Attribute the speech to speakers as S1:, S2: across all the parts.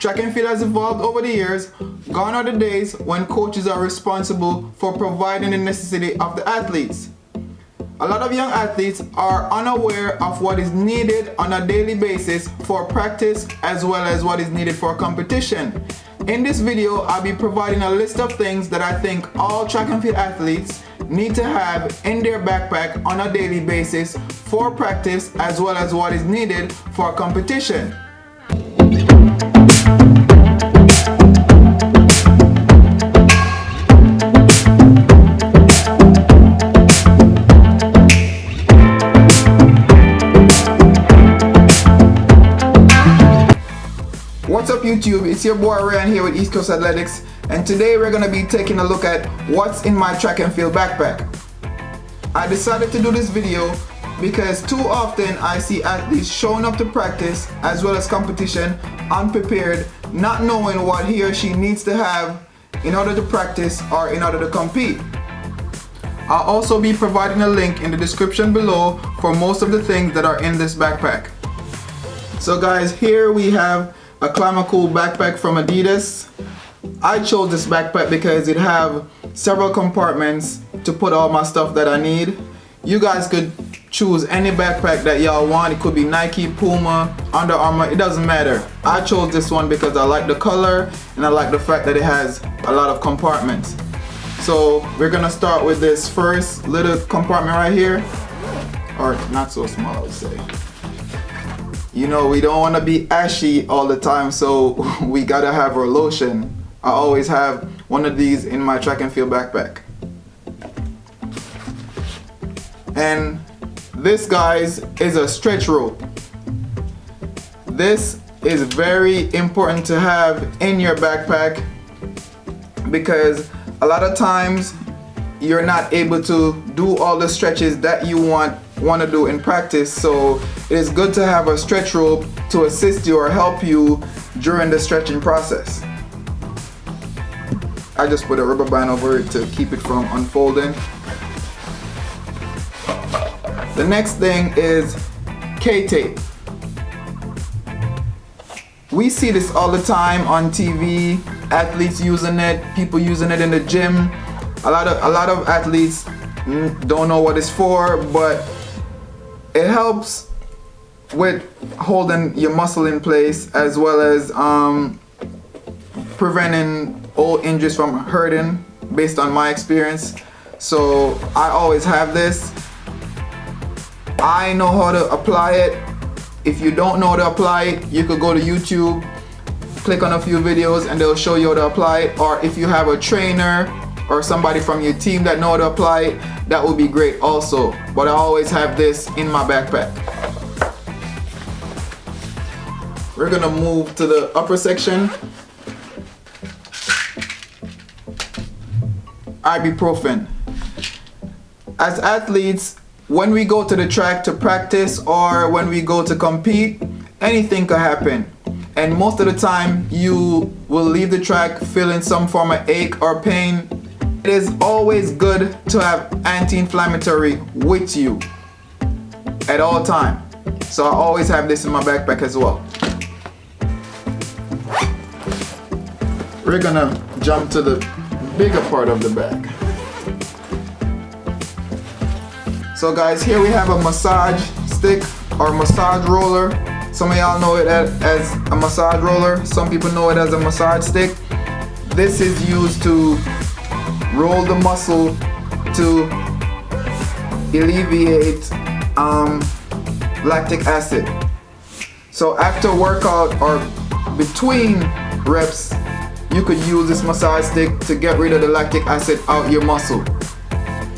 S1: Track and field has evolved over the years. Gone are the days when coaches are responsible for providing the necessity of the athletes. A lot of young athletes are unaware of what is needed on a daily basis for practice as well as what is needed for competition. In this video, I'll be providing a list of things that I think all track and field athletes need to have in their backpack on a daily basis for practice as well as what is needed for competition. What's up YouTube, it's your boy Ryan here with Eastcoastathletics, and today we're going to be taking a look at what's in my track and field backpack. I decided to do this video because too often I see athletes showing up to practice as well as competition unprepared, not knowing what he or she needs to have in order to practice or in order to compete. I'll also be providing a link in the description below for most of the things that are in this backpack. So guys, here we have a Climacool backpack from Adidas. I chose this backpack because it have several compartments to put all my stuff that I need. You guys could choose any backpack that y'all want. It could be Nike, Puma, Under Armour, it doesn't matter. I chose this one because I like the color and I like the fact that it has a lot of compartments. So we're gonna start with this first little compartment right here, or not so small I would say. You know, we don't want to be ashy all the time, so we gotta have our lotion. I always have one of these in my track and field backpack. And this, guys, is a stretch rope. This is very important to have in your backpack because a lot of times you're not able to do all the stretches that you want to do in practice, so it is good to have a stretch rope to assist you or help you during the stretching process. I just put a rubber band over it to keep it from unfolding. The next thing is K-tape. We see this all the time on TV, athletes using it, people using it in the gym. A lot of athletes don't know what it's for, but it helps with holding your muscle in place as well as preventing old injuries from hurting, based on my experience. So I always have this. I know how to apply it. If you don't know how to apply it, you could go to YouTube, click on a few videos and they'll show you how to apply it. Or if you have a trainer or somebody from your team that know how to apply it, that would be great also. But I always have this in my backpack. We're gonna move to the upper section. Ibuprofen. As athletes, when we go to the track to practice or when we go to compete, anything could happen. And most of the time, you will leave the track feeling some form of ache or pain. It is always good to have anti-inflammatory with you at all times. So I always have this in my backpack as well. We're gonna jump to the bigger part of the bag. So guys, here we have a massage stick or massage roller. Some of y'all know it as a massage roller. Some people know it as a massage stick. This is used to roll the muscle to alleviate lactic acid. So after workout or between reps, you could use this massage stick to get rid of the lactic acid out your muscle.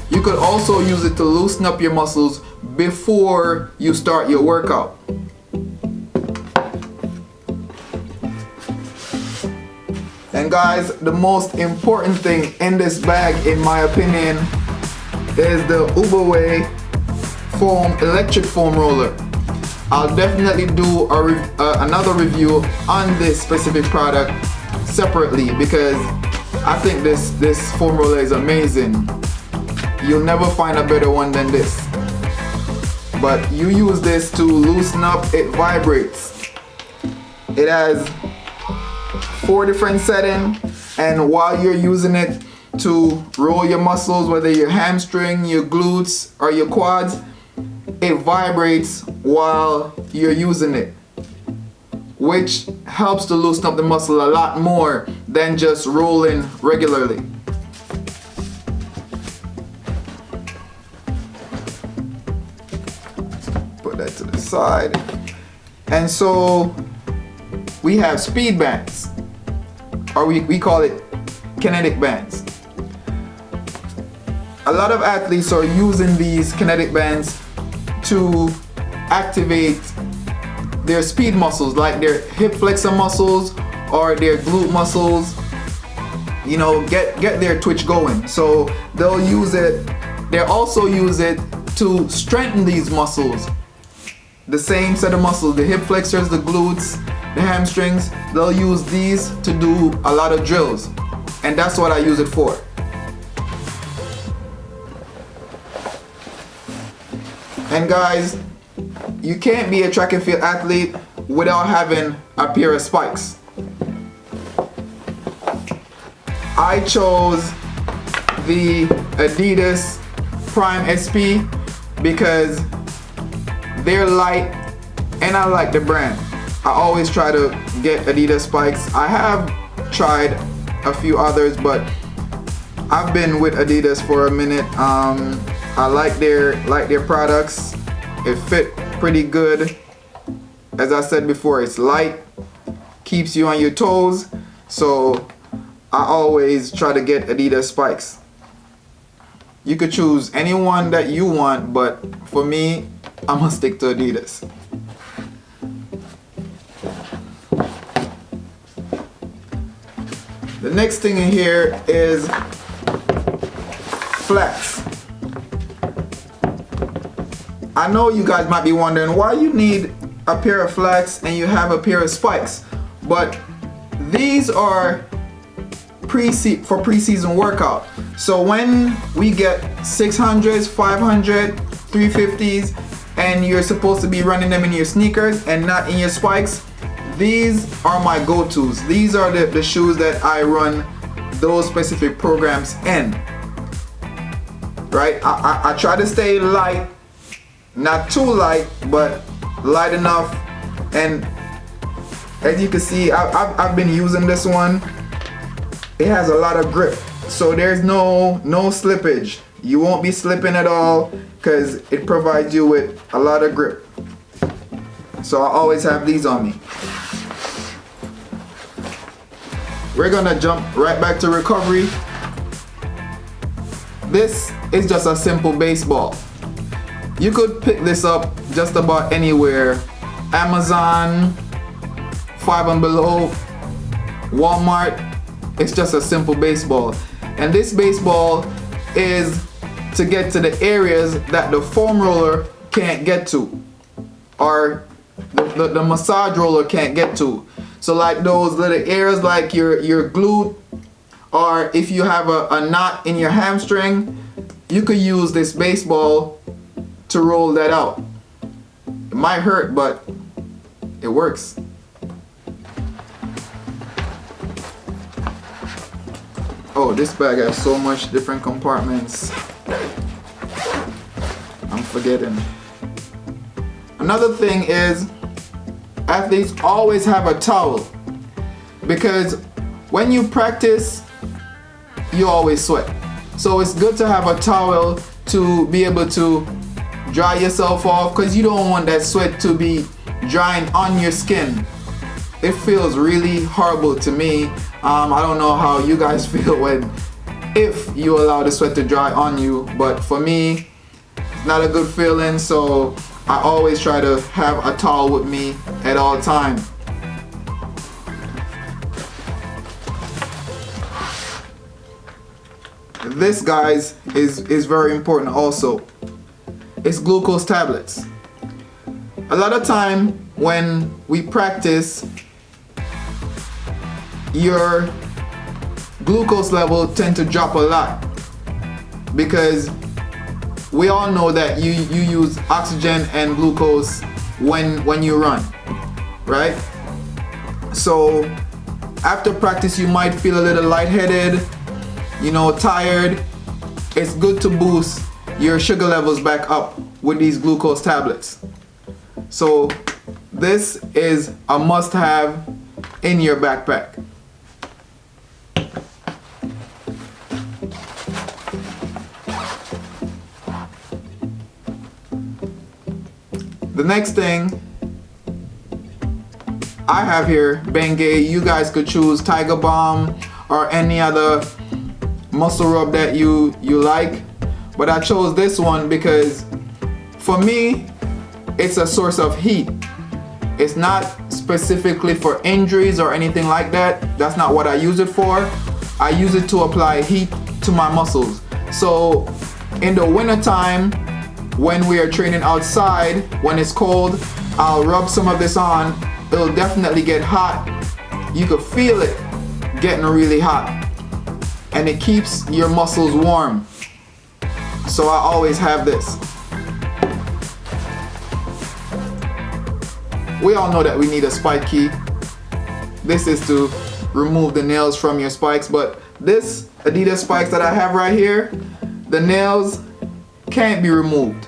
S1: You could also use it to loosen up your muscles before you start your workout. And guys, the most important thing in this bag, in my opinion, is the Bengay electric foam roller. I'll definitely do another review on this specific product separately because I think this foam roller is amazing. You'll never find a better one than this. But you use this to loosen up, it vibrates. It has 4 different settings, and while you're using it to roll your muscles, whether your hamstring, your glutes, or your quads, it vibrates while you're using it, which helps to loosen up the muscle a lot more than just rolling regularly. Put that to the side. And so we have speed bands, or we call it kinetic bands. A lot of athletes are using these kinetic bands to activate their speed muscles, like their hip flexor muscles or their glute muscles, you know, get their twitch going. So they'll use it, they'll also use it to strengthen these muscles. The same set of muscles, the hip flexors, the glutes, the hamstrings, they'll use these to do a lot of drills. And that's what I use it for. And guys, you can't be a track and field athlete without having a pair of spikes. I chose the Adidas Prime SP because they're light and I like the brand. I always try to get Adidas spikes. I have tried a few others, but I've been with Adidas for a minute. I like their products. It fit pretty good. As I said before, it's light, keeps you on your toes. So I always try to get Adidas spikes. You could choose any one that you want, but for me, I'm gonna stick to Adidas. The next thing in here is flats. I know you guys might be wondering why you need a pair of flats and you have a pair of spikes, but these are for preseason workout. So when we get 600s, 500, 350s, and you're supposed to be running them in your sneakers and not in your spikes, these are my go-tos. These are the shoes that I run those specific programs in. Right? I try to stay light, not too light, but light enough. And as you can see, I've been using this one. It has a lot of grip, so there's no slippage. You won't be slipping at all because it provides you with a lot of grip. So I always have these on me. We're gonna jump right back to recovery. This is just a simple baseball. You could pick this up just about anywhere. Amazon, 5 and Below, Walmart. It's just a simple baseball. And this baseball is to get to the areas that the foam roller can't get to, or the massage roller can't get to. So like those little areas like your glute, or if you have a knot in your hamstring, you could use this baseball to roll that out. It might hurt, but it works. Oh, this bag has so much different compartments. I'm forgetting. Another thing is, athletes always have a towel, because when you practice, you always sweat. So it's good to have a towel to be able to dry yourself off, because you don't want that sweat to be drying on your skin. It feels really horrible to me. I don't know how you guys feel if you allow the sweat to dry on you, but for me, it's not a good feeling. So I always try to have a towel with me at all times. This, guys, is very important also. It's glucose tablets. A lot of time when we practice, your glucose level tend to drop a lot, because we all know that you use oxygen and glucose when you run, right? So after practice you might feel a little lightheaded, you know, tired. It's good to boost your sugar levels back up with these glucose tablets. So this is a must-have in your backpack. The next thing I have here, Bengay. You guys could choose Tiger Balm or any other muscle rub that you like, but I chose this one because for me it's a source of heat. It's not specifically for injuries or anything like that. That's not what I use it for. I use it to apply heat to my muscles. So in the winter time, when we are training outside, when it's cold, I'll rub some of this on. It'll definitely get hot. You could feel it getting really hot, and it keeps your muscles warm. So I always have this. We all know that we need a spike key. This is to remove the nails from your spikes, but this Adidas spikes that I have right here, the nails can't be removed.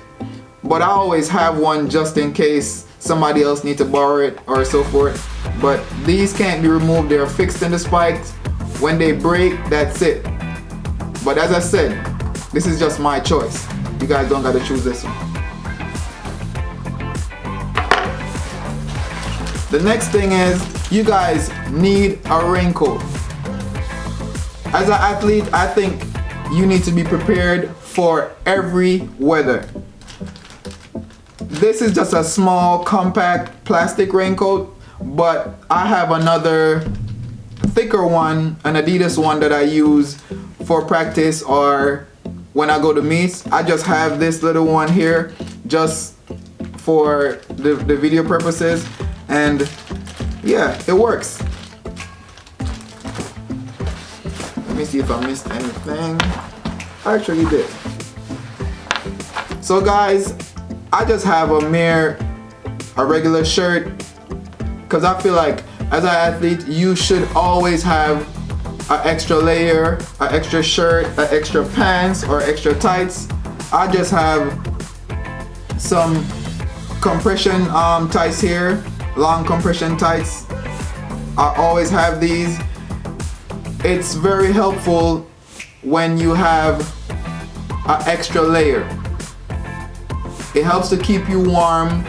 S1: But I always have one just in case somebody else needs to borrow it or so forth. But these can't be removed, they're fixed in the spikes. When they break, that's it. But as I said, this is just my choice. You guys don't gotta choose this one. The next thing is, you guys need a raincoat. As an athlete, I think you need to be prepared for every weather. This is just a small, compact plastic raincoat, but I have another thicker one, an Adidas one that I use for practice or when I go to meets. I just have this little one here just for the video purposes, and yeah, it works. Let me see if I missed anything. I actually did. So guys, I just have a regular shirt because I feel like as an athlete you should always have an extra layer, an extra shirt, an extra pants or extra tights. I just have some compression tights here, long compression tights. I always have these. It's very helpful when you have an extra layer. It helps to keep you warm,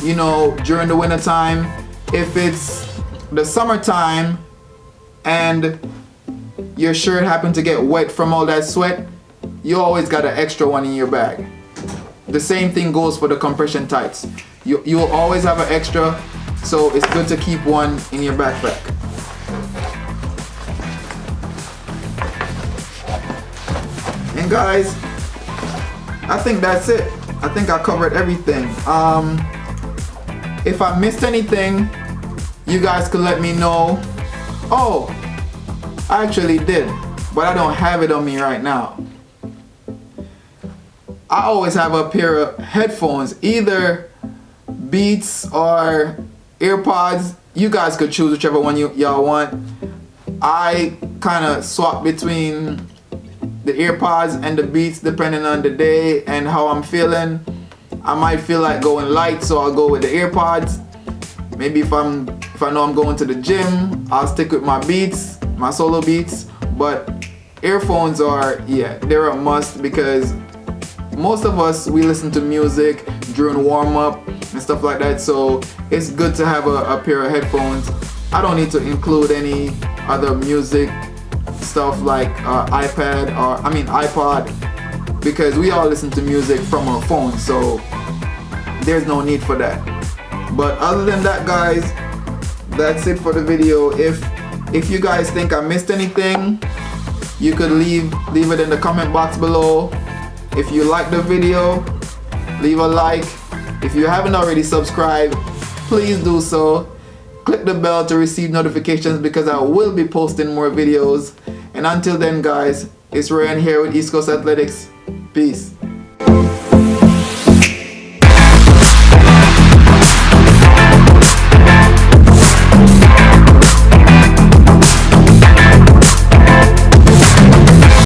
S1: you know, during the winter time. If it's the summertime and your shirt happened to get wet from all that sweat, you always got an extra one in your bag. The same thing goes for the compression tights. You'll always have an extra, so it's good to keep one in your backpack. And guys, I think that's it. I think I covered everything. If I missed anything, you guys could let me know. Oh, I actually did, but I don't have it on me right now. I always have a pair of headphones, either Beats or AirPods. You guys could choose whichever one y'all want. I kind of swap between the AirPods and the Beats depending on the day and how I'm feeling. I might feel like going light, so I'll go with the AirPods. Maybe if I know I'm going to the gym, I'll stick with my Beats, my solo Beats. But earphones are, yeah, they're a must because most of us, we listen to music during warm-up and stuff like that, so it's good to have a pair of headphones. I don't need to include any other music stuff like iPod, because we all listen to music from our phones, so there's no need for that. But other than that, guys, that's it for the video. If you guys think I missed anything, you could leave it in the comment box below. If you like the video, leave a like. If you haven't already subscribed, please do so. Click the bell to receive notifications because I will be posting more videos. And until then, guys, it's Ryan here with East Coast Athletics. Peace.